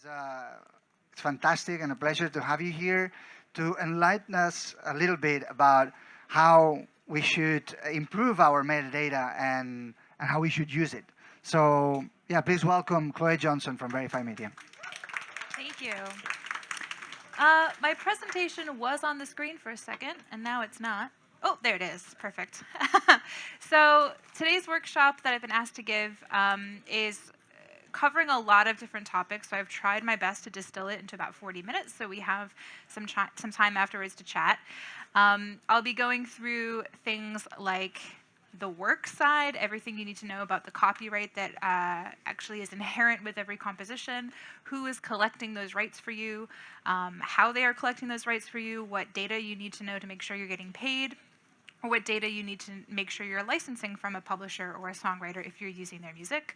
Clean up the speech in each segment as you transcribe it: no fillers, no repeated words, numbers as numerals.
It's fantastic and a pleasure to have you here to enlighten us a little bit about how we should improve our metadata and how we should use it. So, yeah, please welcome Chloe Johnson from Verify Media. Thank you. My presentation was on the screen for a second, and now it's not. Oh, there it is. Perfect. So today's workshop that I've been asked to give is covering a lot of different topics. So I've tried my best to distill it into about 40 minutes, so we have some time afterwards to chat. I'll be going through things like the work side, everything you need to know about the copyright that actually is inherent with every composition, who is collecting those rights for you, how they are collecting those rights for you, what data you need to know to make sure you're getting paid, or what data you need to make sure you're licensing from a publisher or a songwriter if you're using their music.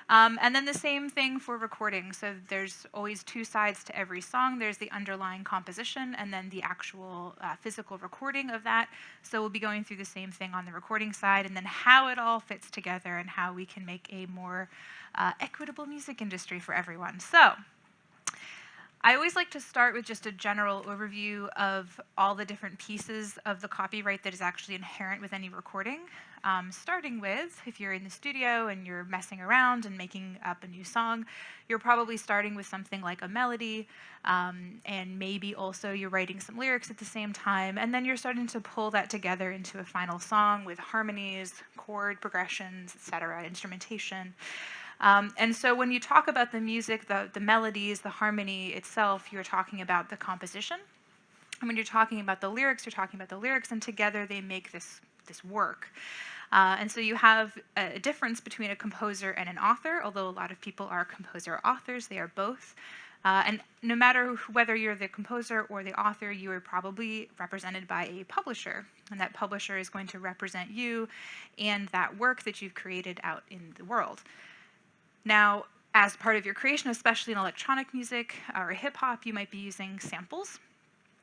And then the same thing for recording. So there's always two sides to every song. There's the underlying composition and then the actual physical recording of that. So we'll be going through the same thing on the recording side, and then how it all fits together and how we can make a more equitable music industry for everyone. So I always like to start with just a general overview of all the different pieces of the copyright that is actually inherent with any recording. Starting with, if you're in the studio and you're messing around and making up a new song, you're probably starting with something like a melody, and maybe also you're writing some lyrics at the same time, and then you're starting to pull that together into a final song with harmonies, chord progressions, etc., instrumentation. And so when you talk about the music, the melodies, the harmony itself, you're talking about the composition. And when you're talking about the lyrics, you're talking about the lyrics, and together they make this work. And so you have a difference between a composer and an author, although a lot of people are composer-authors, they are both. And no matter whether you're the composer or the author, you are probably represented by a publisher. And that publisher is going to represent you and that work that you've created out in the world. Now, as part of your creation, especially in electronic music or hip hop, you might be using samples.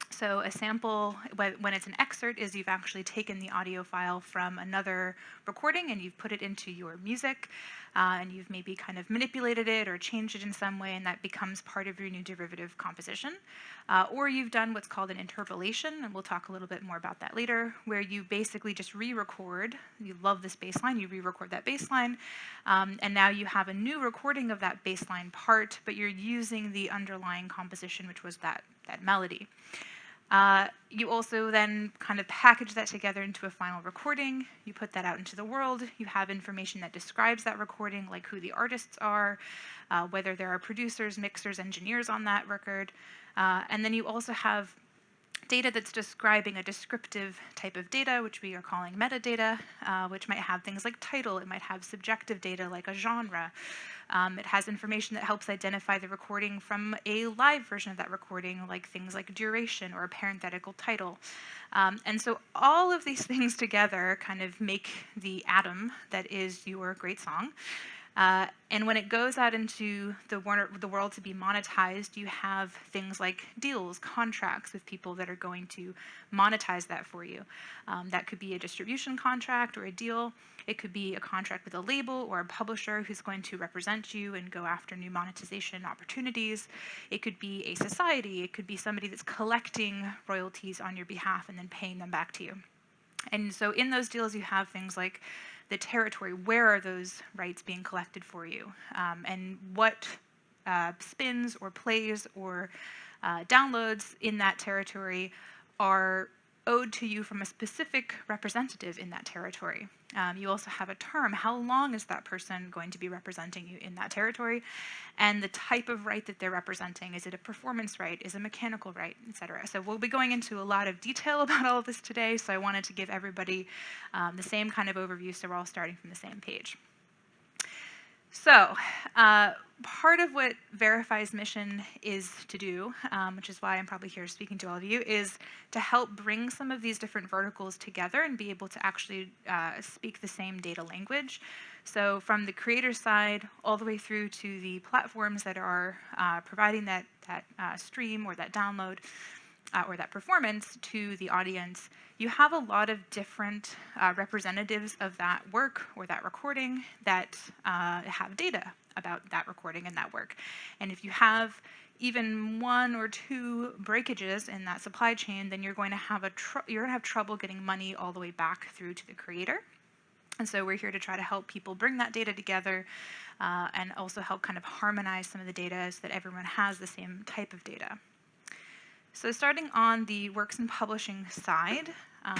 So a sample, when it's an excerpt, is you've actually taken the audio file from another recording and you've put it into your music, and you've maybe kind of manipulated it or changed it in some way, and that becomes part of your new derivative composition. Or you've done what's called an interpolation, and we'll talk a little bit more about that later, where you basically just re-record. You love this bass line, you re-record that bass line, and now you have a new recording of that bass line part, but you're using the underlying composition, which was that melody. You also then kind of package that together into a final recording. You put that out into the world. You have information that describes that recording, like who the artists are, whether there are producers, mixers, engineers on that record. And then you also have data that's describing a descriptive type of data, which we are calling metadata, which might have things like title. It might have subjective data like a genre. It has information that helps identify the recording from a live version of that recording, like things like duration or a parenthetical title. And so all of these things together kind of make the atom that is your great song. And when it goes out into the world to be monetized, you have things like deals, contracts with people that are going to monetize that for you. That could be a distribution contract or a deal. It could be a contract with a label or a publisher who's going to represent you and go after new monetization opportunities. It could be a society. It could be somebody that's collecting royalties on your behalf and then paying them back to you. And so in those deals, you have things like the territory. Where are those rights being collected for you? And what spins or plays or downloads in that territory are owed to you from a specific representative in that territory. You also have a term. How long is that person going to be representing you in that territory? And the type of right that they're representing. Is it a performance right? Is it a mechanical right, etc.? So we'll be going into a lot of detail about all of this today, so I wanted to give everybody the same kind of overview so we're all starting from the same page. So part of what Verify's mission is to do, which is why I'm probably here speaking to all of you, is to help bring some of these different verticals together and be able to actually speak the same data language. So from the creator side all the way through to the platforms that are providing that stream or that download, or that performance to the audience, you have a lot of different representatives of that work or that recording that have data about that recording and that work. And if you have even one or two breakages in that supply chain, then you're going to have trouble getting money all the way back through to the creator. And so we're here to try to help people bring that data together and also help kind of harmonize some of the data so that everyone has the same type of data. So starting on the works and publishing side,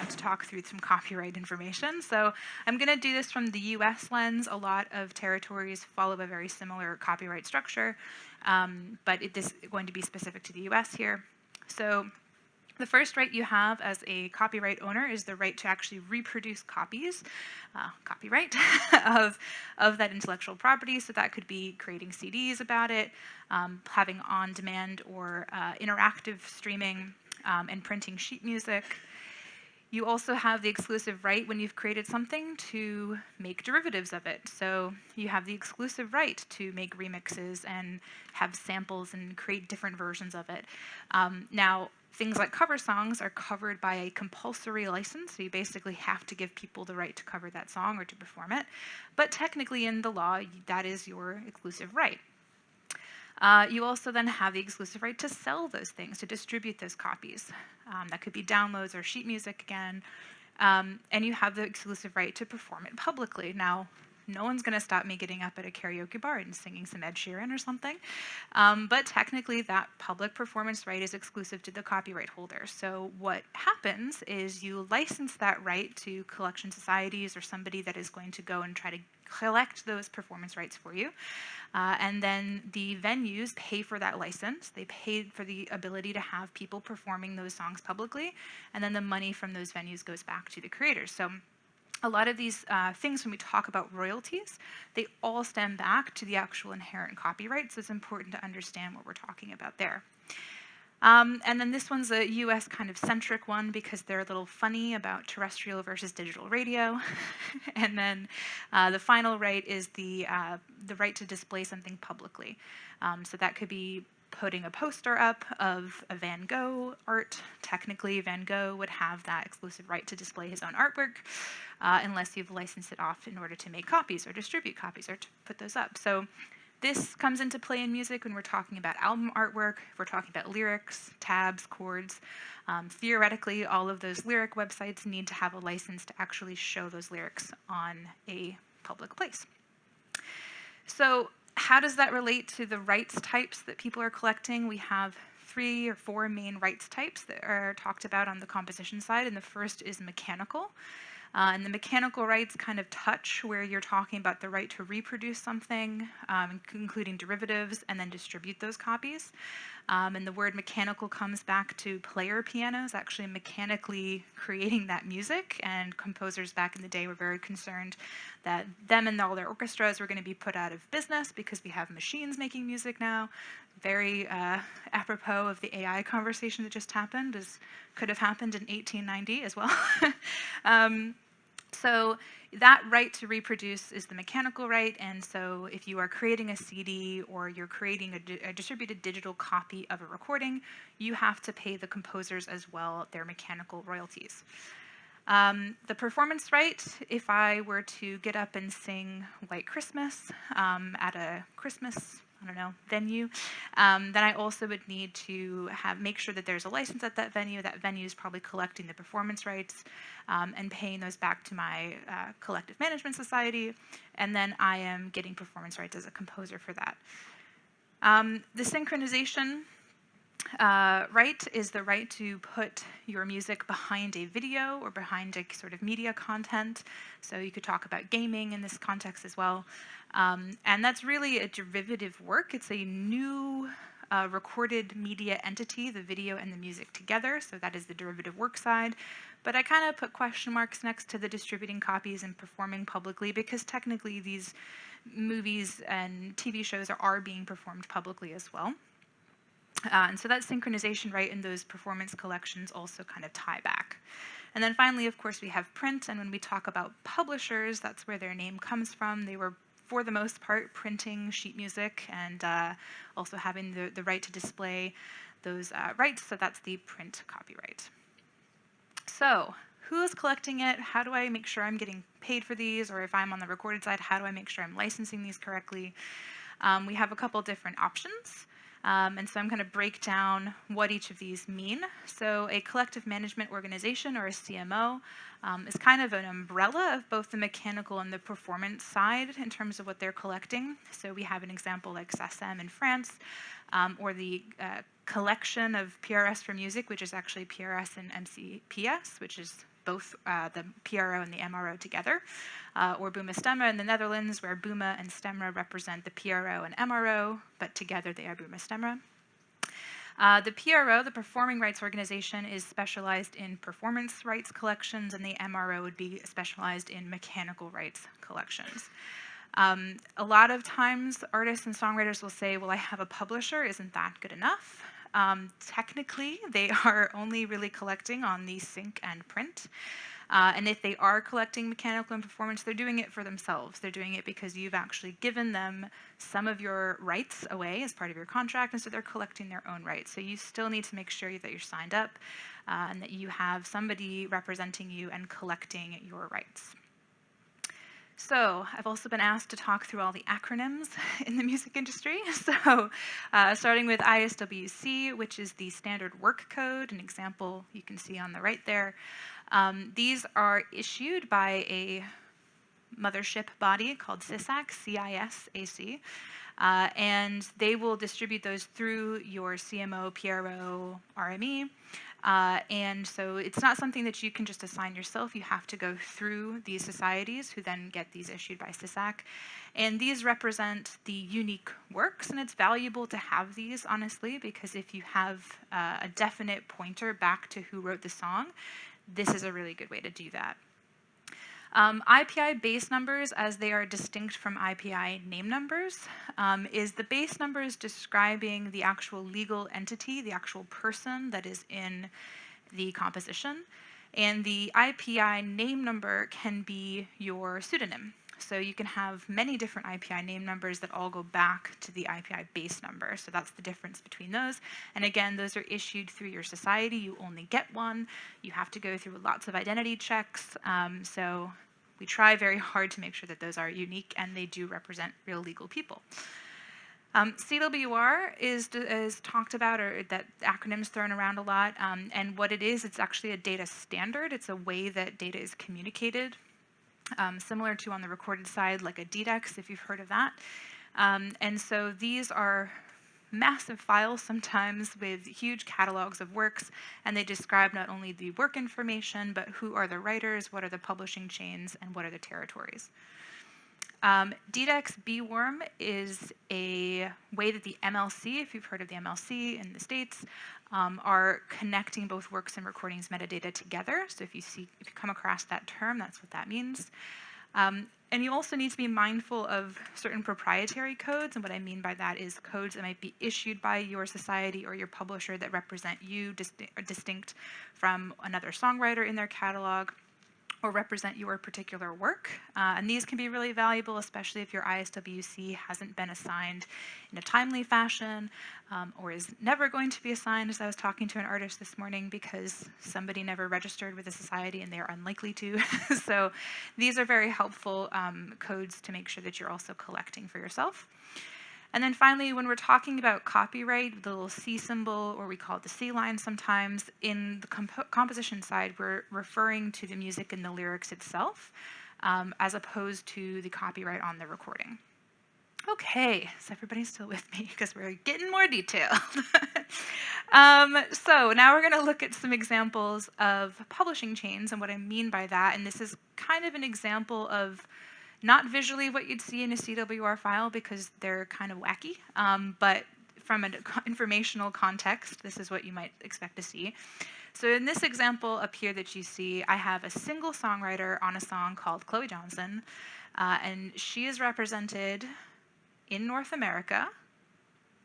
to talk through some copyright information. So I'm going to do this from the US lens. A lot of territories follow a very similar copyright structure, but this is going to be specific to the US here. So the first right you have as a copyright owner is the right to actually reproduce copies, copyright, of that intellectual property. So that could be creating CDs about it, having on-demand or interactive streaming, and printing sheet music. You also have the exclusive right when you've created something to make derivatives of it. So you have the exclusive right to make remixes and have samples and create different versions of it. Now, things like cover songs are covered by a compulsory license, so you basically have to give people the right to cover that song or to perform it. But technically in the law, that is your exclusive right. You also then have the exclusive right to sell those things, to distribute those copies. That could be downloads or sheet music again. And you have the exclusive right to perform it publicly. Now, no one's going to stop me getting up at a karaoke bar and singing some Ed Sheeran or something. But technically, that public performance right is exclusive to the copyright holder. So what happens is you license that right to collection societies or somebody that is going to go and try to collect those performance rights for you. And then the venues pay for that license. They pay for the ability to have people performing those songs publicly. And then the money from those venues goes back to the creators. So a lot of these things, when we talk about royalties, they all stem back to the actual inherent copyright. So it's important to understand what we're talking about there. And then this one's a US kind of centric one because they're a little funny about terrestrial versus digital radio. And then the final right is the right to display something publicly. So that could be putting a poster up of a Van Gogh art. Technically, Van Gogh would have that exclusive right to display his own artwork unless you've licensed it off in order to make copies or distribute copies or to put those up. So this comes into play in music when we're talking about album artwork, if we're talking about lyrics, tabs, chords. Theoretically, all of those lyric websites need to have a license to actually show those lyrics on a public place. So how does that relate to the rights types that people are collecting? We have 3 or 4 main rights types that are talked about on the composition side, and the first is mechanical. And the mechanical rights kind of touch where you're talking about the right to reproduce something, including derivatives, and then distribute those copies. And the word mechanical comes back to player pianos, actually mechanically creating that music. And composers back in the day were very concerned that them and all their orchestras were going to be put out of business because we have machines making music now. Very apropos of the AI conversation that just happened, could have happened in 1890 as well. So that right to reproduce is the mechanical right, and so if you are creating a CD or you're creating a distributed digital copy of a recording, you have to pay the composers as well their mechanical royalties. The performance right, if I were to get up and sing White Christmas at a Christmas venue, then I also would need to make sure that there's a license at that venue. That venue is probably collecting the performance rights and paying those back to my collective management society, and then I am getting performance rights as a composer for that. The synchronization right is the right to put your music behind a video or behind a sort of media content. So you could talk about gaming in this context as well. And that's really a derivative work. It's a new recorded media entity, the video and the music together. So that is the derivative work side. But I kind of put question marks next to the distributing copies and performing publicly because technically these movies and TV shows are being performed publicly as well. And so that synchronization right in those performance collections also kind of tie back. And then finally, of course, we have print. And when we talk about publishers, that's where their name comes from. They were for the most part, printing sheet music and also having the right to display those rights. So that's the print copyright. So who's collecting it? How do I make sure I'm getting paid for these? Or if I'm on the recorded side, how do I make sure I'm licensing these correctly? We have a couple different options. And so I'm going to break down what each of these mean. So a collective management organization, or a CMO, is kind of an umbrella of both the mechanical and the performance side in terms of what they're collecting. So we have an example like SACEM in France, or the collection of PRS for music, which is actually PRS and MCPS, which is both the PRO and the MRO together, or Buma Stemra in the Netherlands, where Buma and Stemra represent the PRO and MRO, but together they are Buma Stemra. The PRO, the Performing Rights Organization, is specialized in performance rights collections, and the MRO would be specialized in mechanical rights collections. A lot of times, artists and songwriters will say, well, I have a publisher, isn't that good enough? Technically, they are only really collecting on the sync and print. And if they are collecting mechanical and performance, they're doing it for themselves. They're doing it because you've actually given them some of your rights away as part of your contract, and so they're collecting their own rights. So you still need to make sure that you're signed up and that you have somebody representing you and collecting your rights. So I've also been asked to talk through all the acronyms in the music industry. So starting with ISWC, which is the standard work code, an example you can see on the right there. These are issued by a mothership body called CISAC, C-I-S-A-C, and they will distribute those through your CMO, PRO, RME. And so it's not something that you can just assign yourself. You have to go through these societies who then get these issued by CISAC. And these represent the unique works, and it's valuable to have these, honestly, because if you have a definite pointer back to who wrote the song, this is a really good way to do that. IPI base numbers, as they are distinct from IPI name numbers, is the base numbers describing the actual legal entity, the actual person that is in the composition. And the IPI name number can be your pseudonym. So you can have many different IPI name numbers that all go back to the IPI base number. So that's the difference between those. And again, those are issued through your society. You only get one. You have to go through lots of identity checks. So we try very hard to make sure that those are unique and they do represent real legal people. CWR is talked about, or that acronym's thrown around a lot. And what it is, it's actually a data standard. It's a way that data is communicated. Similar to on the recorded side, like a DDEX, if you've heard of that. And so these are massive files sometimes with huge catalogs of works, and they describe not only the work information, but who are the writers, what are the publishing chains, and what are the territories. DDEX BWORM is a way that the MLC, if you've heard of the MLC in the States, are connecting both works and recordings metadata together. So if you come across that term, that's what that means. And you also need to be mindful of certain proprietary codes, and what I mean by that is codes that might be issued by your society or your publisher that represent you distinct from another songwriter in their catalog, or represent your particular work. And these can be really valuable, especially if your ISWC hasn't been assigned in a timely fashion, or is never going to be assigned, as I was talking to an artist this morning, because somebody never registered with the society and they are unlikely to. So these are very helpful codes to make sure that you're also collecting for yourself. And then finally, when we're talking about copyright, the little C symbol, or we call it the C line sometimes, in the composition side, we're referring to the music and the lyrics itself, as opposed to the copyright on the recording. Okay, so everybody's still with me because we're getting more detailed. So now we're going to look at some examples of publishing chains and what I mean by that. And this is kind of an example of not visually what you'd see in a CWR file because they're kind of wacky, but from an informational context, this is what you might expect to see. So in this example up here that you see, I have a single songwriter on a song called Chloe Johnson, and she is represented in North America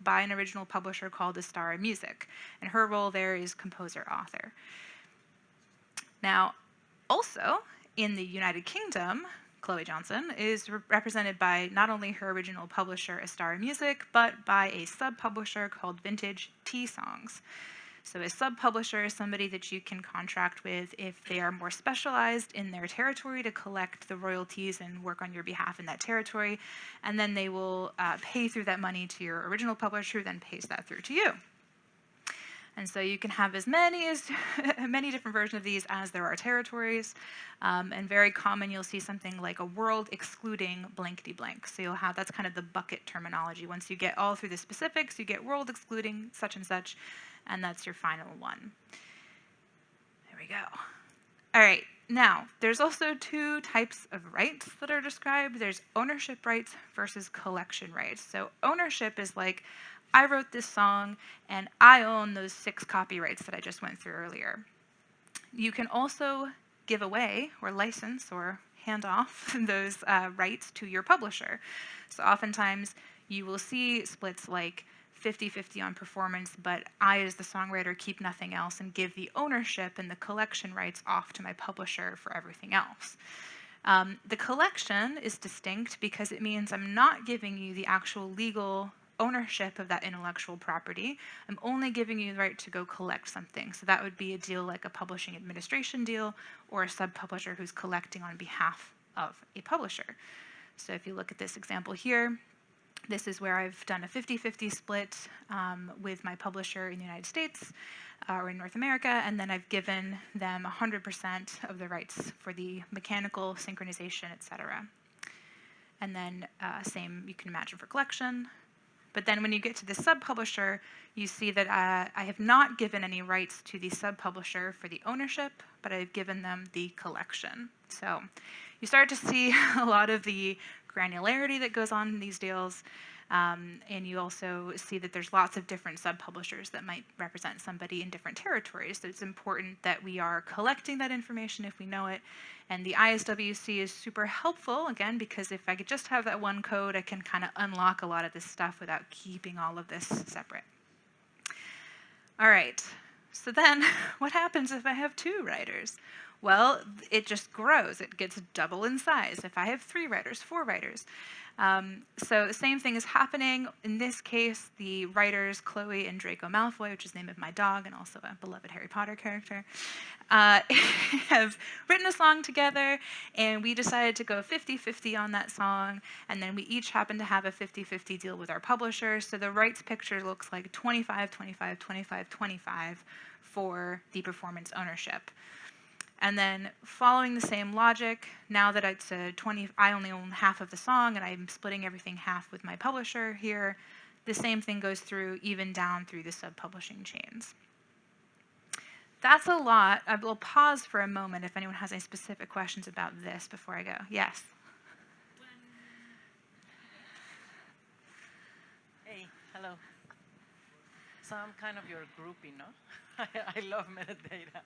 by an original publisher called The Star of Music, and her role there is composer-author. Now, also in the United Kingdom, Chloe Johnson, is represented by not only her original publisher, Astara Music, but by a sub-publisher called Vintage Tea Songs. So a sub-publisher is somebody that you can contract with if they are more specialized in their territory to collect the royalties and work on your behalf in that territory. And then they will pay through that money to your original publisher, who then pays that through to you. And so you can have as many different versions of these as there are territories. And very common, you'll see something like a world excluding blankety blank. So you'll have, that's kind of the bucket terminology. Once you get all through the specifics, you get world excluding such and such, and that's your final one. There we go. All right, now there's also two types of rights that are described. There's ownership rights versus collection rights. So ownership is like, I wrote this song and I own those 6 copyrights that I just went through earlier. You can also give away or license or hand off those rights to your publisher. So oftentimes you will see splits like 50-50 on performance, but I, as the songwriter, keep nothing else and give the ownership and the collection rights off to my publisher for everything else. The collection is distinct because it means I'm not giving you the actual legal ownership of that intellectual property. I'm only giving you the right to go collect something. So that would be a deal like a publishing administration deal or a sub-publisher who's collecting on behalf of a publisher. So if you look at this example here, this is where I've done a 50-50 split with my publisher in the United States or in North America, and then I've given them 100% of the rights for the mechanical synchronization, etc. And then same you can imagine for collection. But then when you get to the sub-publisher, you see that I have not given any rights to the sub-publisher for the ownership, but I've given them the collection. So you start to see a lot of the granularity that goes on in these deals, and you also see that there's lots of different sub-publishers that might represent somebody in different territories. So it's important that we are collecting that information if we know it. And the ISWC is super helpful, again, because if I could just have that one code, I can kind of unlock a lot of this stuff without keeping all of this separate. All right, so then what happens if I have 2 writers? Well, it just grows. It gets double in size. If I have 3 writers, 4 writers. So the same thing is happening. In this case, the writers, Chloe and Draco Malfoy, which is the name of my dog and also a beloved Harry Potter character, have written a song together, and we decided to go 50-50 on that song, and then we each happen to have a 50-50 deal with our publisher. So the rights picture looks like 25, 25, 25, 25 for the performance ownership. And then following the same logic, now that it's a 20, I only own half of the song and I'm splitting everything half with my publisher here, the same thing goes through even down through the sub-publishing chains. That's a lot. I will pause for a moment if anyone has any specific questions about this before I go. Yes? Hey, hello. So I'm kind of your groupie, no? I love metadata.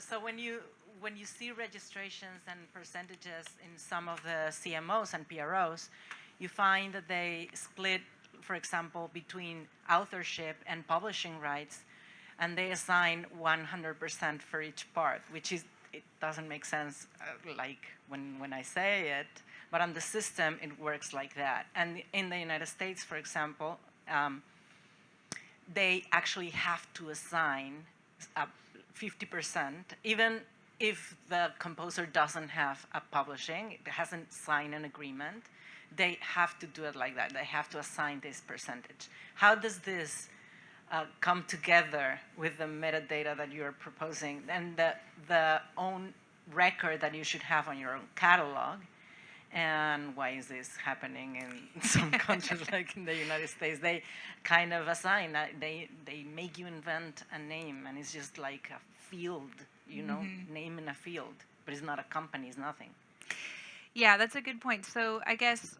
So when you see registrations and percentages in some of the CMOs and PROs, you find that they split, for example, between authorship and publishing rights, and they assign 100% for each part, which is, it doesn't make sense like when I say it, but on the system it works like that. And in the United States, for example, they actually have to assign 50%, even if the composer doesn't have a publishing, it hasn't signed an agreement, they have to do it like that. They have to assign this percentage. How does this come together with the metadata that you're proposing and the own record that you should have on your own catalog? And why is this happening in some countries like in the United States? They kind of assign, they make you invent a name, and it's just like a field, you know, name in a field, but it's not a company, it's nothing. Yeah, that's a good point. So I guess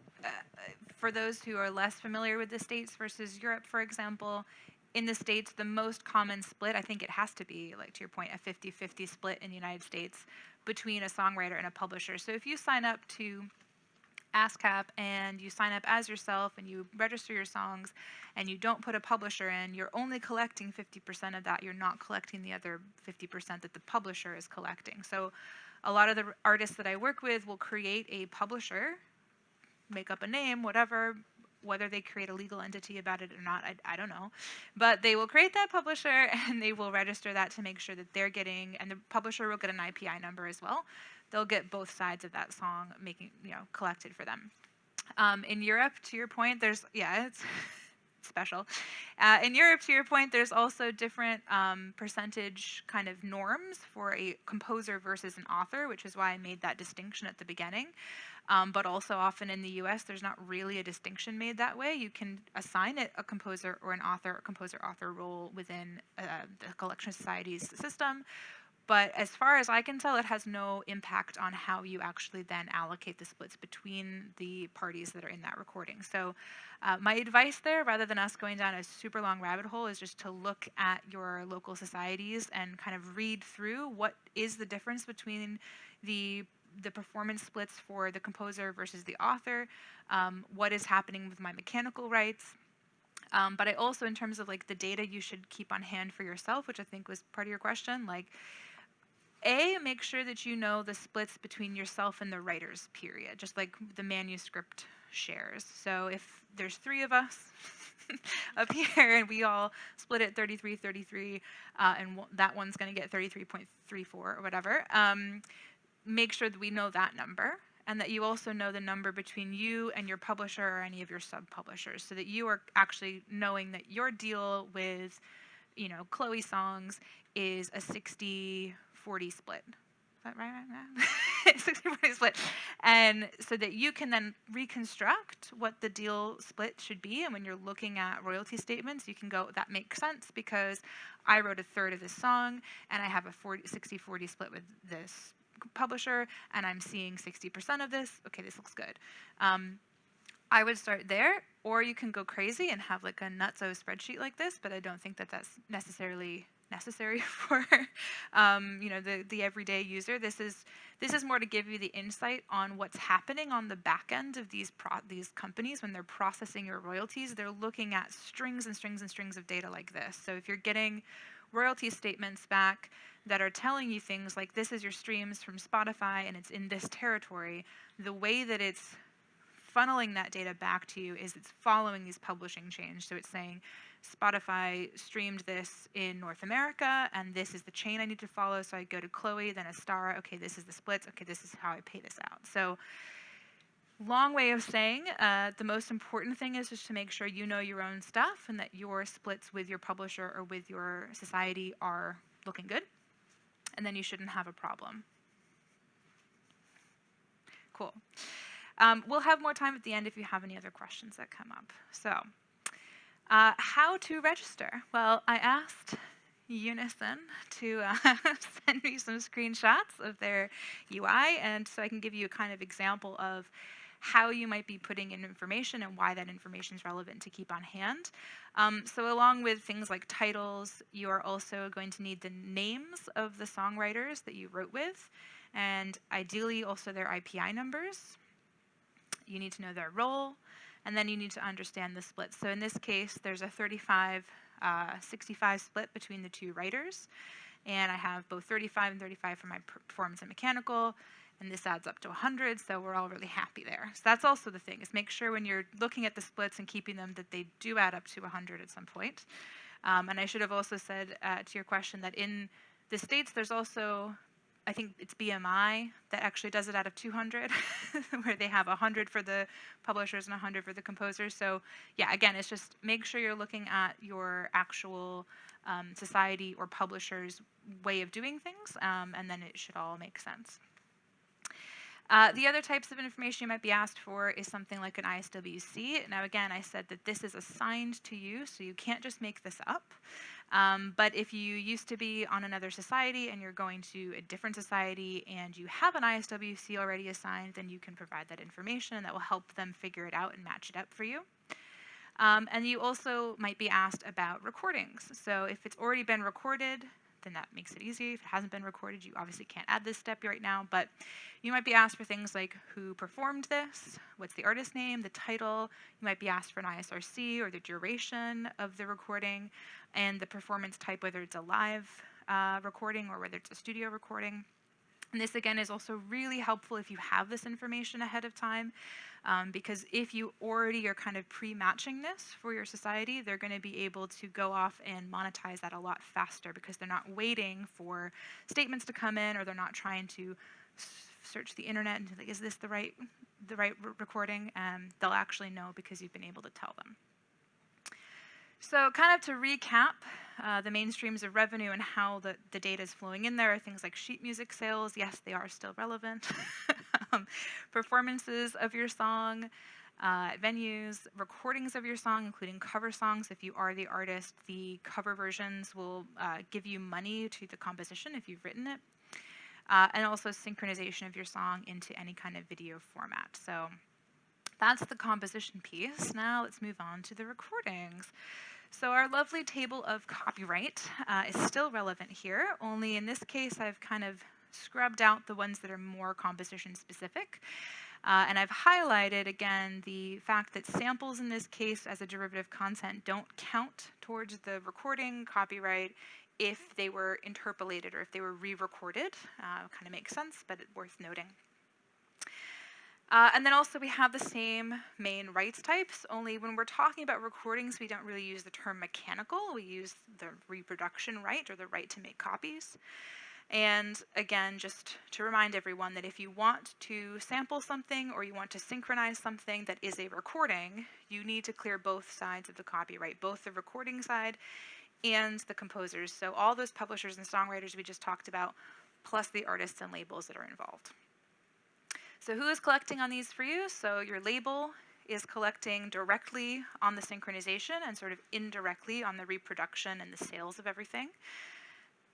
for those who are less familiar with the States versus Europe, for example, in the States, the most common split, I think it has to be, like to your point, a 50-50 split in the United States between a songwriter and a publisher. So if you sign up to ASCAP and you sign up as yourself and you register your songs and you don't put a publisher in, you're only collecting 50% of that. You're not collecting the other 50% that the publisher is collecting. So a lot of the artists that I work with will create a publisher, make up a name, whatever, whether they create a legal entity about it or not, I don't know. But they will create that publisher and they will register that to make sure that they're getting, and the publisher will get an IPI number as well. They'll get both sides of that song collected for them. In Europe, to your point, it's special. In Europe, to your point, there's also different percentage kind of norms for a composer versus an author, which is why I made that distinction at the beginning. But also often in the US, there's not really a distinction made that way. You can assign it a composer or an author, or composer-author role within the Collection Society's system. But as far as I can tell, it has no impact on how you actually then allocate the splits between the parties that are in that recording. So my advice there, rather than us going down a super long rabbit hole, is just to look at your local societies and kind of read through what is the difference between the performance splits for the composer versus the author, what is happening with my mechanical rights. But I also, in terms of like the data you should keep on hand for yourself, which I think was part of your question, like make sure that you know the splits between yourself and the writers, period, just like the manuscript shares. So if there's 3 of us up here and we all split it 33-33, and that one's going to get 33.34 or whatever, make sure that we know that number, and that you also know the number between you and your publisher or any of your sub-publishers, so that you are actually knowing that your deal with, Chloe Songs is a 60-40 split. Is that right? 60-40 split. And so that you can then reconstruct what the deal split should be. And when you're looking at royalty statements, you can go, that makes sense because I wrote a third of this song and I have a 60-40 split with this publisher and I'm seeing 60% of this. Okay, this looks good. I would start there, or you can go crazy and have like a nutso spreadsheet like this, but I don't think that that's necessarily necessary for the everyday user. This is more to give you the insight on what's happening on the back end of these companies when they're processing your royalties. They're looking at strings and strings and strings of data like this. So if you're getting royalty statements back that are telling you things like this is your streams from Spotify and it's in this territory, the way that it's funneling that data back to you is it's following these publishing chains. So it's saying Spotify streamed this in North America and this is the chain I need to follow. So I go to Chloe, then Astara. Okay, this is the splits. Okay, this is how I pay this out. So long way of saying the most important thing is just to make sure you know your own stuff and that your splits with your publisher or with your society are looking good. And then you shouldn't have a problem. Cool. We'll have more time at the end if you have any other questions that come up. So, how to register? Well, I asked Unison to send me some screenshots of their UI, and so I can give you a kind of example of how you might be putting in information and why that information is relevant to keep on hand. So along with things like titles, you are also going to need the names of the songwriters that you wrote with, and ideally also their IPI numbers. You need to know their role, and then you need to understand the split. So in this case, there's a 35-65 split between the 2 writers, and I have both 35 and 35 for my performance and mechanical, and this adds up to 100, so we're all really happy there. So that's also the thing, is make sure when you're looking at the splits and keeping them that they do add up to 100 at some point. And I should have also said to your question that in the States, there's also, I think it's BMI that actually does it out of 200, where they have 100 for the publishers and 100 for the composers. So yeah, again, it's just make sure you're looking at your actual society or publisher's way of doing things, and then it should all make sense. The other types of information you might be asked for is something like an ISWC. Now again, I said that this is assigned to you, so you can't just make this up. But if you used to be on another society and you're going to a different society and you have an ISWC already assigned, then you can provide that information and that will help them figure it out and match it up for you. And you also might be asked about recordings. So if it's already been recorded, then that makes it easy. If it hasn't been recorded, you obviously can't add this step right now, but you might be asked for things like who performed this, what's the artist name, the title. You might be asked for an ISRC or the duration of the recording, and the performance type, whether it's a live recording or whether it's a studio recording. And this, again, is also really helpful if you have this information ahead of time, because if you already are kind of pre-matching this for your society, they're going to be able to go off and monetize that a lot faster because they're not waiting for statements to come in, or they're not trying to search the internet and like, is this the right recording? They'll actually know because you've been able to tell them. So kind of to recap, the main streams of revenue and how the data is flowing in there are things like sheet music sales. Yes, they are still relevant. Performances of your song, venues, recordings of your song, including cover songs. If you are the artist, the cover versions will give you money to the composition if you've written it. And also synchronization of your song into any kind of video format. So that's the composition piece. Now let's move on to the recordings. So our lovely table of copyright is still relevant here, only in this case I've kind of scrubbed out the ones that are more composition specific. And I've highlighted, again, the fact that samples in this case as a derivative content don't count towards the recording copyright if they were interpolated or if they were re-recorded. Kind of makes sense, but it's worth noting. And then also we have the same main rights types, only when we're talking about recordings, we don't really use the term mechanical. We use the reproduction right, or the right to make copies. And again, just to remind everyone that if you want to sample something or you want to synchronize something that is a recording, you need to clear both sides of the copyright, both the recording side and the composers. So all those publishers and songwriters we just talked about, plus the artists and labels that are involved. So who is collecting on these for you? So your label is collecting directly on the synchronization and sort of indirectly on the reproduction and the sales of everything.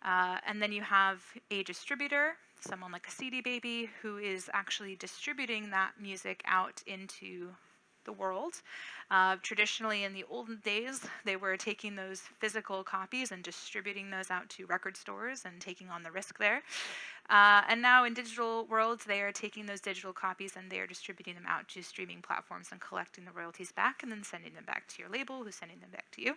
And then you have a distributor, someone like a CD Baby, who is actually distributing that music out into the world. Traditionally, in the olden days, they were taking those physical copies and distributing those out to record stores and taking on the risk there. And now in digital worlds, they are taking those digital copies and they are distributing them out to streaming platforms and collecting the royalties back and then sending them back to your label, who's sending them back to you.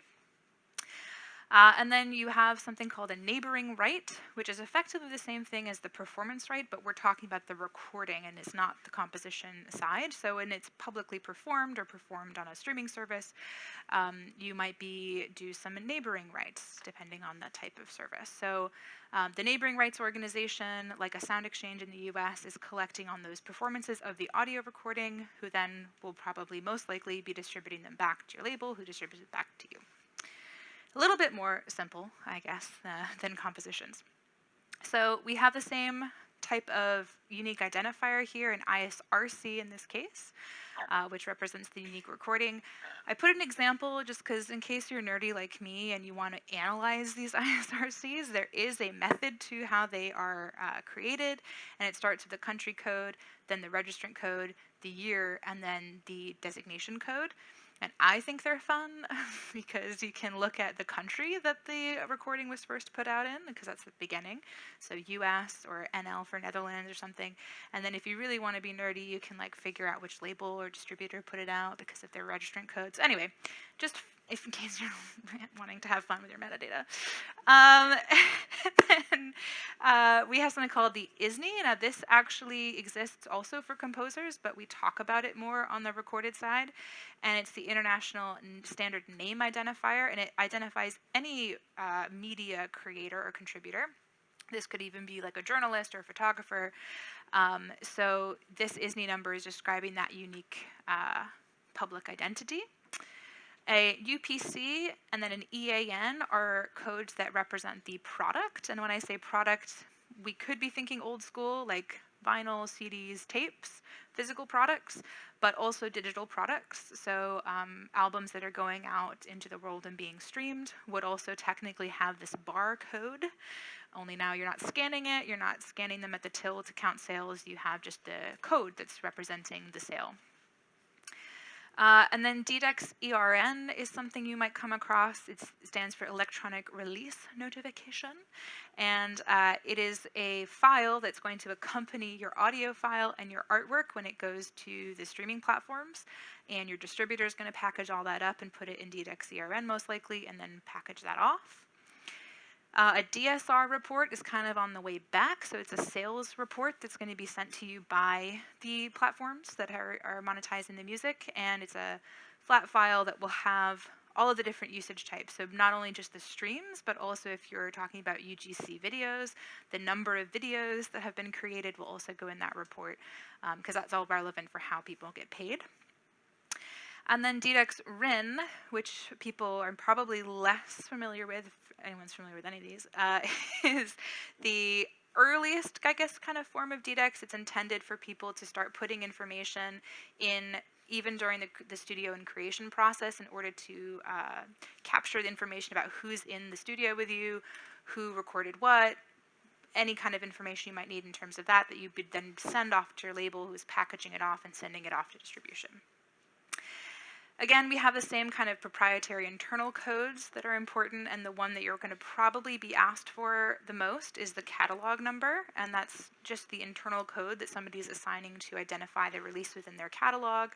And then you have something called a neighboring right, which is effectively the same thing as the performance right, but we're talking about the recording and it's not the composition side. So when it's publicly performed or performed on a streaming service, you might do some neighboring rights depending on the type of service. So the neighboring rights organization, like a sound exchange in the US, is collecting on those performances of the audio recording, who then will probably most likely be distributing them back to your label, who distributes it back to you. A little bit more simple, I guess, than compositions. So we have the same type of unique identifier here, an ISRC in this case, which represents the unique recording. I put an example just because in case you're nerdy like me and you want to analyze these ISRCs, there is a method to how they are created, and it starts with the country code, then the registrant code, the year, and then the designation code. And I think they're fun because you can look at the country that the recording was first put out in, because that's the beginning. So US or NL for Netherlands or something. And then if you really want to be nerdy, you can like figure out which label or distributor put it out because of their registrant codes. Anyway, just if in case you're wanting to have fun with your metadata. Then we have something called the ISNI. Now this actually exists also for composers, but we talk about it more on the recorded side. And it's the International Standard Name Identifier, and it identifies any media creator or contributor. This could even be like a journalist or a photographer. So this ISNI number is describing that unique public identity. A UPC and then an EAN are codes that represent the product. And when I say product, we could be thinking old school, like vinyl, CDs, tapes, physical products, but also digital products. So albums that are going out into the world and being streamed would also technically have this barcode. Only now you're not scanning it, you're not scanning them at the till to count sales, you have just the code that's representing the sale. And then DDEX ERN is something you might come across. It stands for Electronic Release Notification. And it is a file that's going to accompany your audio file and your artwork when it goes to the streaming platforms. And your distributor is going to package all that up and put it in DDEX ERN most likely, and then package that off. A DSR report is kind of on the way back, so it's a sales report that's going to be sent to you by the platforms that are monetizing the music, and it's a flat file that will have all of the different usage types. So not only just the streams, but also if you're talking about UGC videos, the number of videos that have been created will also go in that report, because that's all relevant for how people get paid. And then DDEX RIN, which people are probably less familiar with, if anyone's familiar with any of these, is the earliest, I guess, kind of form of DDEX. It's intended for people to start putting information in even during the studio and creation process in order to capture the information about who's in the studio with you, who recorded what, any kind of information you might need in terms of that you would then send off to your label who's packaging it off and sending it off to distribution. Again, we have the same kind of proprietary internal codes that are important, and the one that you're going to probably be asked for the most is the catalog number, and that's just the internal code that somebody is assigning to identify the release within their catalog.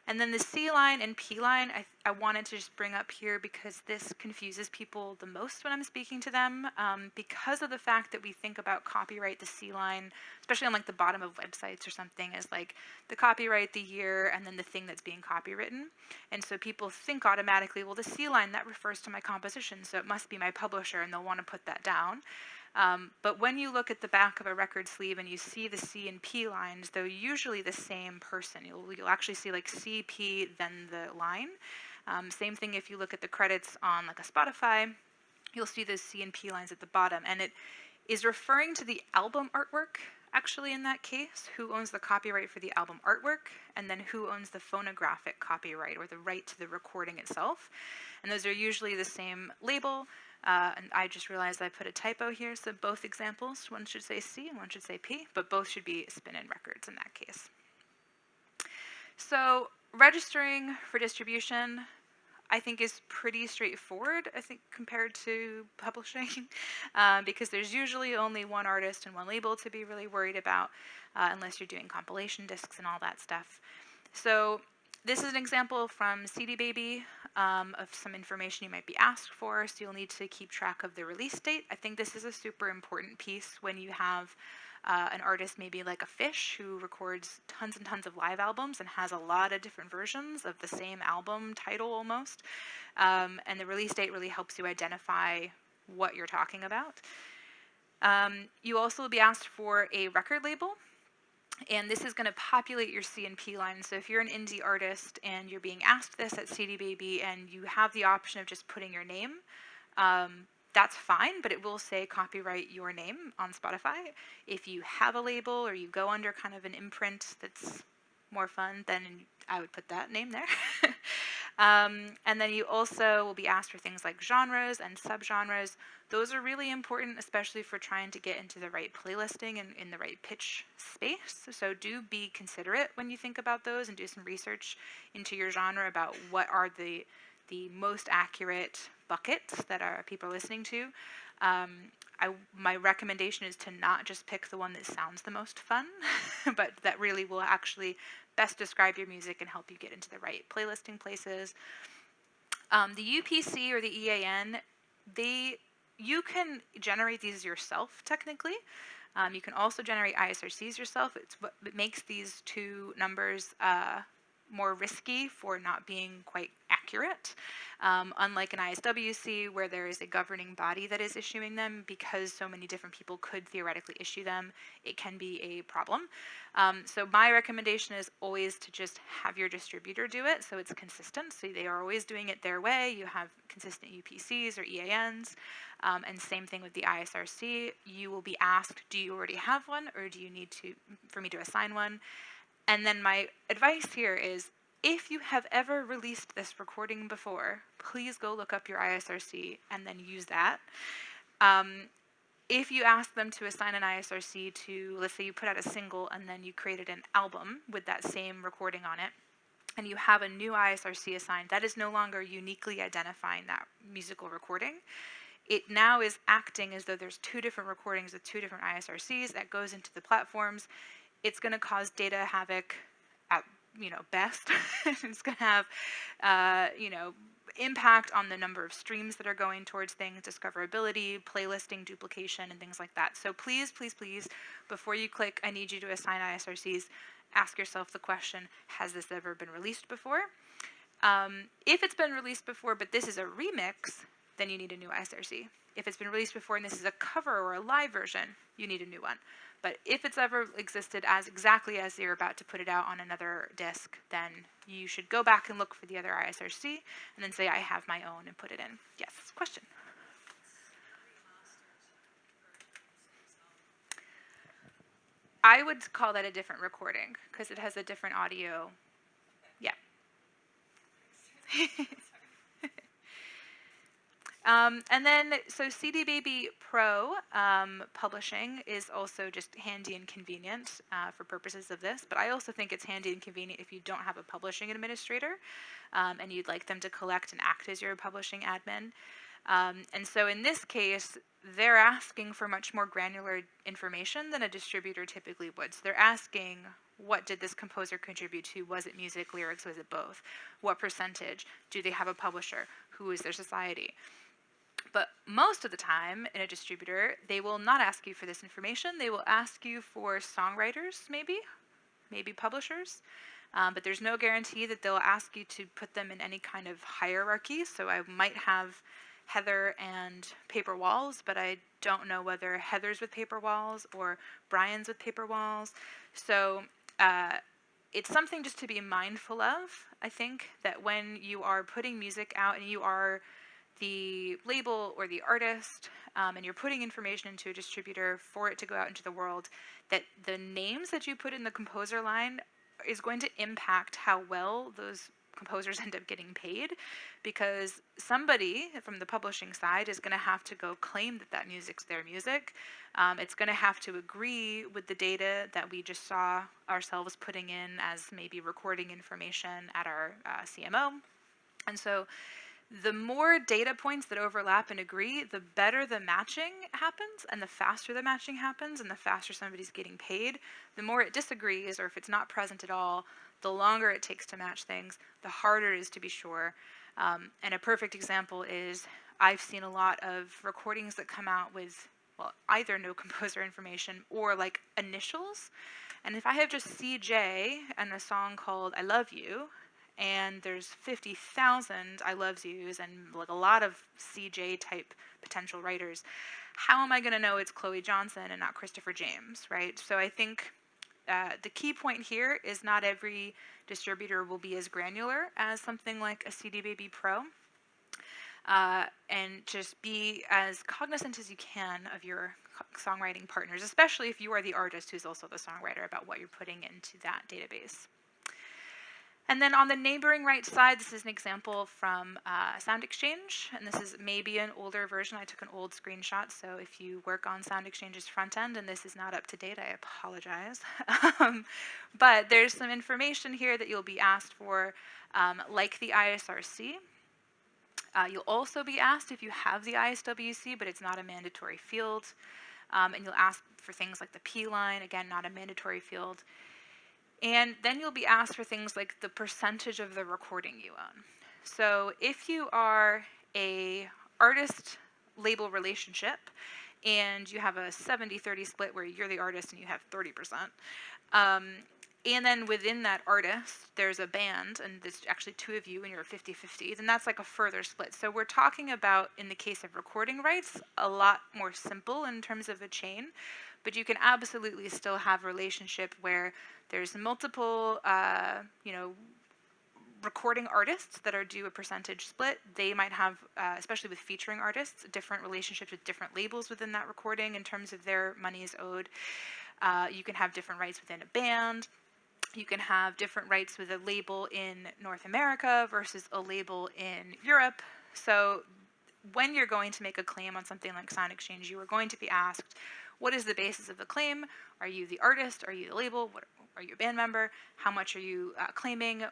And then the C line and P line, I wanted to just bring up here because this confuses people the most when I'm speaking to them, because of the fact that we think about copyright, the C line, especially on like the bottom of websites or something, as like the copyright, the year, and then the thing that's being copywritten. And so people think automatically, well, the C line, that refers to my composition, so it must be my publisher, and they'll want to put that down. But when you look at the back of a record sleeve and you see the C and P lines, they're usually the same person. You'll actually see like C, P, then the line. Same thing if you look at the credits on like a Spotify, you'll see those C and P lines at the bottom. And it is referring to the album artwork, actually, in that case, who owns the copyright for the album artwork, and then who owns the phonographic copyright or the right to the recording itself. And those are usually the same label. And I just realized I put a typo here, so both examples, one should say C and one should say P, but both should be spin-in records in that case. So registering for distribution, I think, is pretty straightforward, I think, compared to publishing, because there's usually only one artist and one label to be really worried about, unless you're doing compilation discs and all that stuff. So this is an example from CD Baby of some information you might be asked for, so you'll need to keep track of the release date. I think this is a super important piece when you have an artist maybe like a Fish who records tons and tons of live albums and has a lot of different versions of the same album title almost. And the release date really helps you identify what you're talking about. You also will be asked for a record label. And this is going to populate your C and P line. So if you're an indie artist and you're being asked this at CD Baby and you have the option of just putting your name, that's fine, but it will say copyright your name on Spotify. If you have a label or you go under kind of an imprint that's more fun, then I would put that name there. And then you also will be asked for things like genres and subgenres. Those are really important, especially for trying to get into the right playlisting and in the right pitch space. So do be considerate when you think about those and do some research into your genre about what are the most accurate buckets that people are listening to. My recommendation is to not just pick the one that sounds the most fun, but that really will actually best describe your music and help you get into the right playlisting places. The UPC or the EAN, you can generate these yourself technically. You can also generate ISRCs yourself. It's what makes these two numbers more risky for not being quite accurate. Unlike an ISWC where there is a governing body that is issuing them, because so many different people could theoretically issue them, it can be a problem. So my recommendation is always to just have your distributor do it so it's consistent. So they are always doing it their way. You have consistent UPCs or EANs. And same thing with the ISRC. You will be asked, do you already have one, or do you need for me to assign one? And then my advice here is, if you have ever released this recording before, please go look up your ISRC and then use that. If you ask them to assign an ISRC to, let's say you put out a single and then you created an album with that same recording on it, and you have a new ISRC assigned, that is no longer uniquely identifying that musical recording. It now is acting as though there's two different recordings with two different ISRCs that goes into the platforms. It's going to cause data havoc at best. It's going to have impact on the number of streams that are going towards things, discoverability, playlisting, duplication, and things like that. So please, please, please, before you click, I need you to assign ISRCs, ask yourself the question, has this ever been released before? If it's been released before, but this is a remix, then you need a new ISRC. If it's been released before and this is a cover or a live version, you need a new one. But if it's ever existed as exactly as you're about to put it out on another disk, then you should go back and look for the other ISRC and then say, I have my own, and put it in. Yes, question? I would call that a different recording because it has a different audio. Yeah. And then, so CD Baby Pro publishing is also just handy and convenient for purposes of this, but I also think it's handy and convenient if you don't have a publishing administrator and you'd like them to collect and act as your publishing admin. And so in this case, they're asking for much more granular information than a distributor typically would. So they're asking, what did this composer contribute to? Was it music, lyrics, was it both? What percentage? Do they have a publisher? Who is their society? But most of the time in a distributor, they will not ask you for this information. They will ask you for songwriters, maybe publishers. But there's no guarantee that they'll ask you to put them in any kind of hierarchy. So I might have Heather and Paper Walls, but I don't know whether Heather's with Paper Walls or Brian's with Paper Walls. So it's something just to be mindful of, I think, that when you are putting music out and you are the label or the artist, and you're putting information into a distributor for it to go out into the world, that the names that you put in the composer line is going to impact how well those composers end up getting paid, because somebody from the publishing side is going to have to go claim that that music's their music. It's going to have to agree with the data that we just saw ourselves putting in as maybe recording information at our CMO. And so the more data points that overlap and agree, the better the matching happens, and the faster the matching happens, and the faster somebody's getting paid. The more it disagrees, or if it's not present at all, the longer it takes to match things, the harder it is to be sure. And a perfect example is I've seen a lot of recordings that come out with, well, either no composer information or like initials. And if I have just CJ and a song called I Love You, and there's 50,000 I loves yous and like a lot of CJ type potential writers, how am I going to know it's Chloe Johnson and not Christopher James, right? So I think the key point here is not every distributor will be as granular as something like a CD Baby Pro. And just be as cognizant as you can of your songwriting partners, especially if you are the artist who's also the songwriter, about what you're putting into that database. And then on the neighboring right side, this is an example from Sound Exchange, and this is maybe an older version. I took an old screenshot, so if you work on Sound Exchange's front end and this is not up to date, I apologize. But there's some information here that you'll be asked for, like the ISRC. You'll also be asked if you have the ISWC, but it's not a mandatory field. And you'll ask for things like the P line, again, not a mandatory field. And then you'll be asked for things like the percentage of the recording you own. So if you are a artist label relationship and you have a 70-30 split where you're the artist and you have 30%, and then within that artist there's a band and there's actually two of you and you're 50-50, then that's like a further split. So we're talking about, in the case of recording rights, a lot more simple in terms of a chain. But you can absolutely still have a relationship where there's multiple, recording artists that are due a percentage split. They might have, especially with featuring artists, different relationships with different labels within that recording in terms of their monies owed. You can have different rights within a band. You can have different rights with a label in North America versus a label in Europe. So when you're going to make a claim on something like Sound Exchange, you are going to be asked, what is the basis of the claim? Are you the artist? Are you the label? Are you a band member? How much are you claiming?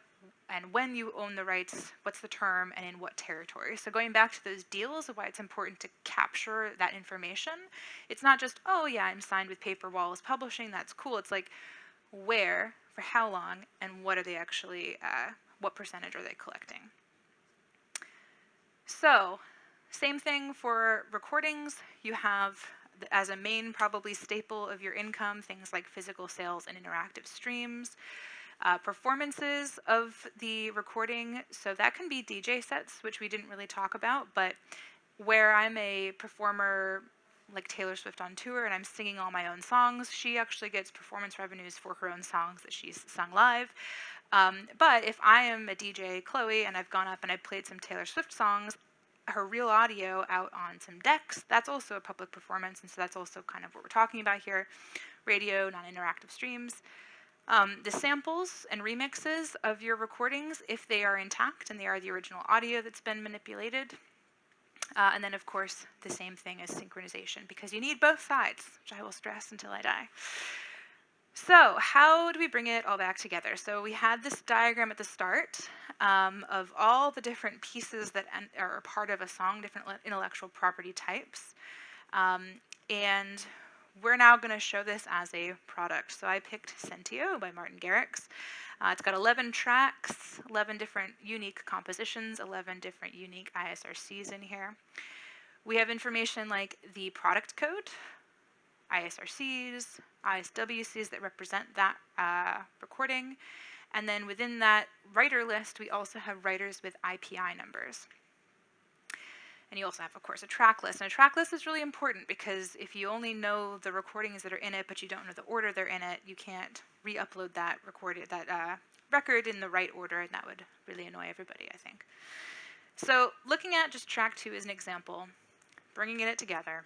And when you own the rights, what's the term and in what territory? So going back to those deals of why it's important to capture that information, it's not just, oh yeah, I'm signed with Paper Walls Publishing, that's cool. It's like, where, for how long, and what are they actually, what percentage are they collecting? So, same thing for recordings. You have, as a main probably staple of your income, things like physical sales and interactive streams. Performances of the recording, so that can be DJ sets, which we didn't really talk about, but where I'm a performer like Taylor Swift on tour and I'm singing all my own songs, she actually gets performance revenues for her own songs that she's sung live. But if I am a DJ, Chloe, and I've gone up and I've played some Taylor Swift songs, her real audio out on some decks, that's also a public performance, and so that's also kind of what we're talking about here. Radio, non-interactive streams. The samples and remixes of your recordings, if they are intact and they are the original audio that's been manipulated. And then, of course, the same thing as synchronization, because you need both sides, which I will stress until I die. So how do we bring it all back together? So we had this diagram at the start of all the different pieces that are a part of a song, different intellectual property types. And we're now going to show this as a product. So I picked Sentio by Martin Garrix. It's got 11 tracks, 11 different unique compositions, 11 different unique ISRCs in here. We have information like the product code, ISRCs, ISWCs that represent that recording. And then within that writer list, we also have writers with IPI numbers. And you also have, of course, a track list. And a track list is really important because if you only know the recordings that are in it, but you don't know the order they're in it, you can't re-upload that record in the right order, and that would really annoy everybody, I think. So looking at just track 2 as an example, bringing it together.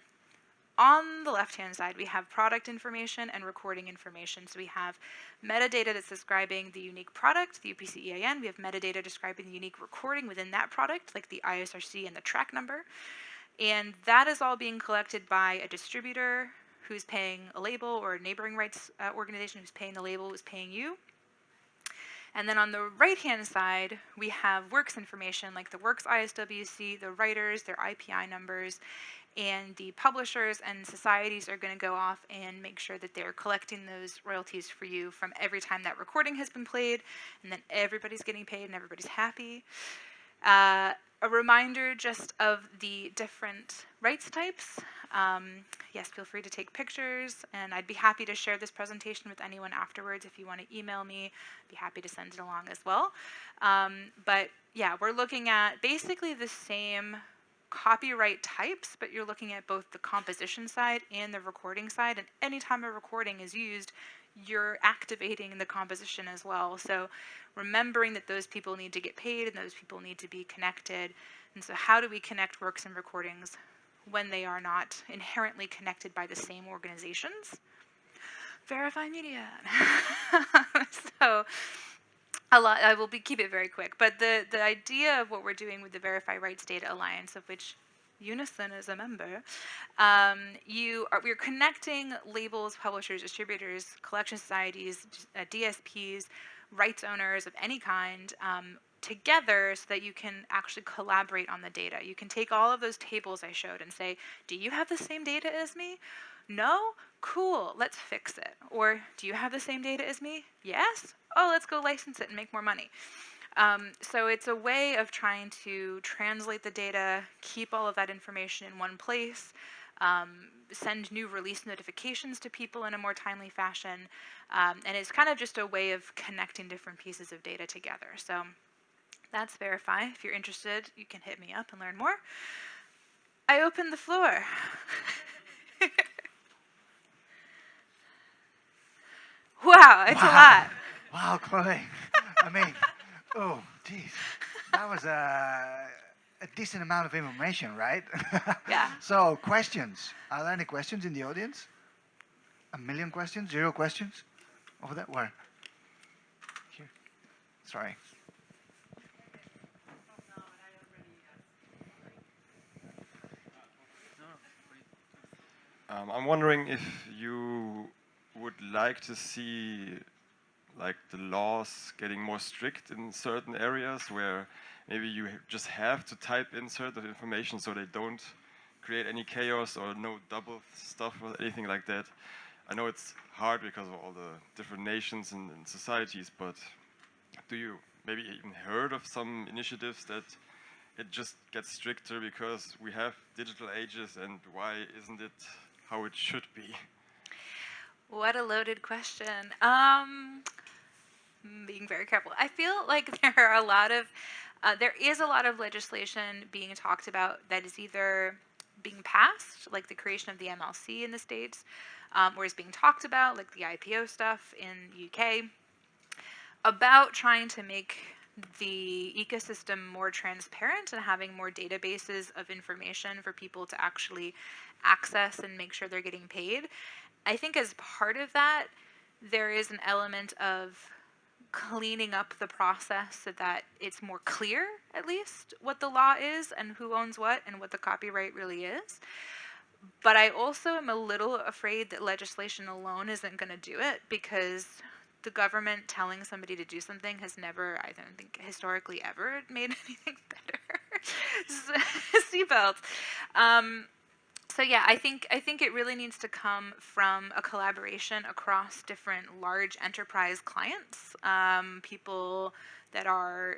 On the left-hand side, we have product information and recording information. So we have metadata that's describing the unique product, the UPC EIN. We have metadata describing the unique recording within that product, like the ISRC and the track number. And that is all being collected by a distributor who's paying a label, or a neighboring rights organization who's paying the label, who's paying you. And then on the right-hand side, we have works information, like the works ISWC, the writers, their IPI numbers, and the publishers and societies are going to go off and make sure that they're collecting those royalties for you from every time that recording has been played, and then everybody's getting paid and everybody's happy. A reminder just of the different rights types. Yes, feel free to take pictures, and I'd be happy to share this presentation with anyone afterwards. If you want to email me, I'd be happy to send it along as well. But yeah, we're looking at basically the same copyright types, but you're looking at both the composition side and the recording side, and anytime a recording is used, you're activating the composition as well. So remembering that those people need to get paid and those people need to be connected. And so how do we connect works and recordings when they are not inherently connected by the same organizations? Verify media. So I will keep it very quick, but the idea of what we're doing with the Verify Rights Data Alliance, of which Unison is a member, we're connecting labels, publishers, distributors, collection societies, DSPs, rights owners of any kind together so that you can actually collaborate on the data. You can take all of those tables I showed and say, do you have the same data as me? No? Cool, let's fix it. Or, do you have the same data as me? Yes? Oh, let's go license it and make more money. So it's a way of trying to translate the data, keep all of that information in one place, send new release notifications to people in a more timely fashion, and it's kind of just a way of connecting different pieces of data together. So that's Verify. If you're interested, you can hit me up and learn more. I open the floor. Wow, it's a lot. Wow, Chloe. I mean, oh, geez. That was a decent amount of information, right? Yeah. So, questions. Are there any questions in the audience? 1 million questions? 0 questions? Over there? Where? Here. Sorry. I'm wondering if you would like to see like the laws getting more strict in certain areas where maybe you just have to type in certain information so they don't create any chaos or no double stuff or anything like that. I know it's hard because of all the different nations and societies, but do you maybe even heard of some initiatives that it just gets stricter because we have digital ages, and why isn't it how it should be? What a loaded question. Being very careful. I feel like there is a lot of legislation being talked about that is either being passed, like the creation of the MLC in the States, or is being talked about, like the IPO stuff in UK, about trying to make the ecosystem more transparent and having more databases of information for people to actually access and make sure they're getting paid. I think as part of that, there is an element of cleaning up the process so that it's more clear, at least, what the law is and who owns what and what the copyright really is. But I also am a little afraid that legislation alone isn't going to do it, because the government telling somebody to do something has never, I don't think, historically ever made anything better. Seatbelts. So yeah, I think it really needs to come from a collaboration across different large enterprise clients, people that are,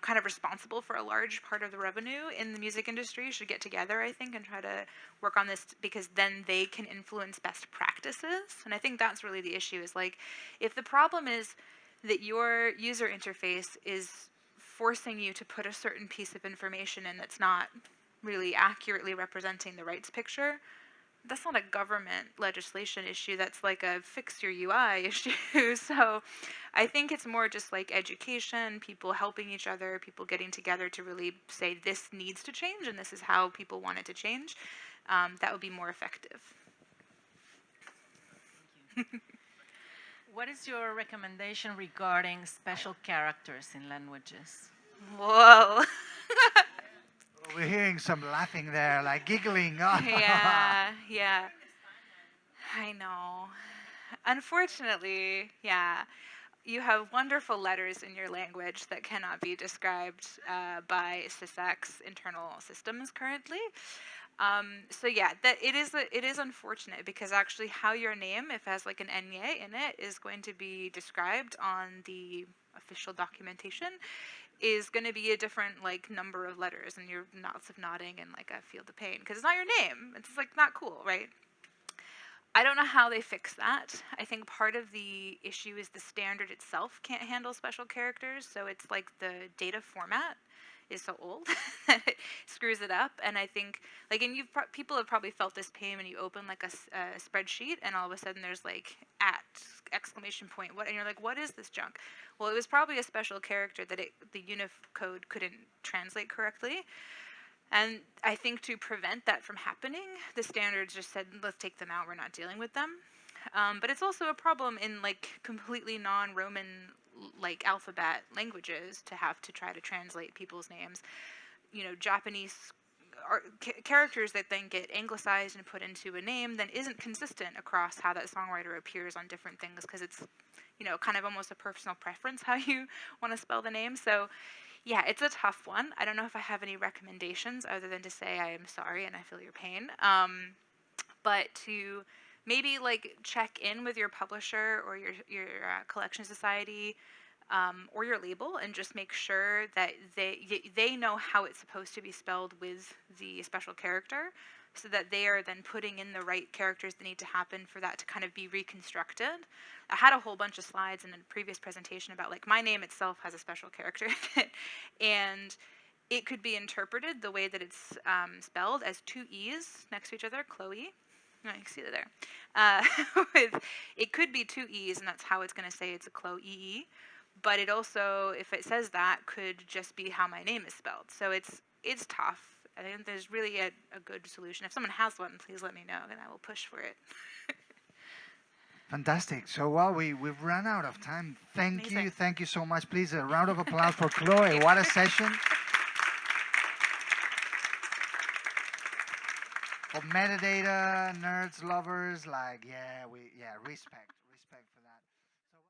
kind of responsible for a large part of the revenue in the music industry should get together, I think, and try to work on this, because then they can influence best practices. And I think that's really the issue, is like, if the problem is that your user interface is forcing you to put a certain piece of information in that's not really accurately representing the rights picture, that's not a government legislation issue. That's like a fix your UI issue. So I think it's more just like education, people helping each other, people getting together to really say this needs to change and this is how people want it to change. That would be more effective. What is your recommendation regarding special characters in languages? Whoa. We're hearing some laughing there, like giggling. Yeah. I know. Unfortunately, yeah. You have wonderful letters in your language that cannot be described by SysX internal systems currently. So yeah, that it is unfortunate, because actually how your name, if it has like an enye in it, is going to be described on the official documentation, is going to be a different like number of letters, and you're lots of nodding and like I feel the pain because it's not your name. It's like not cool, right? I don't know how they fix that. I think part of the issue is the standard itself can't handle special characters, so it's like the data format is so old that it screws it up. And I think, like, and people have probably felt this pain when you open like a spreadsheet, and all of a sudden there's like at exclamation point what, and you're like, what is this junk? Well, it was probably a special character that the Unicode couldn't translate correctly. And I think to prevent that from happening, the standards just said, let's take them out, we're not dealing with them. But it's also a problem in like completely non-Roman like alphabet languages to have to try to translate people's names. Japanese characters that then get anglicized and put into a name then isn't consistent across how that songwriter appears on different things, because it's, kind of almost a personal preference how you want to spell the name. So yeah, it's a tough one. I don't know if I have any recommendations other than to say I am sorry and I feel your pain. But to maybe like check in with your publisher or your collection society, or your label, and just make sure that they know how it's supposed to be spelled with the special character, so that they are then putting in the right characters that need to happen for that to kind of be reconstructed. I had a whole bunch of slides in a previous presentation about like my name itself has a special character in it, and it could be interpreted the way that it's spelled as two E's next to each other, Chloe. No, you can see it there. It could be two E's, and that's how it's going to say it's a Chloe. But it also, if it says that, could just be how my name is spelled. So it's tough. I think there's really a good solution. If someone has one, please let me know, and I will push for it. Fantastic. So, well, we've run out of time. Amazing. Thank you so much. Please, a round of applause for Chloe. What a session. For metadata nerds, lovers, like, respect.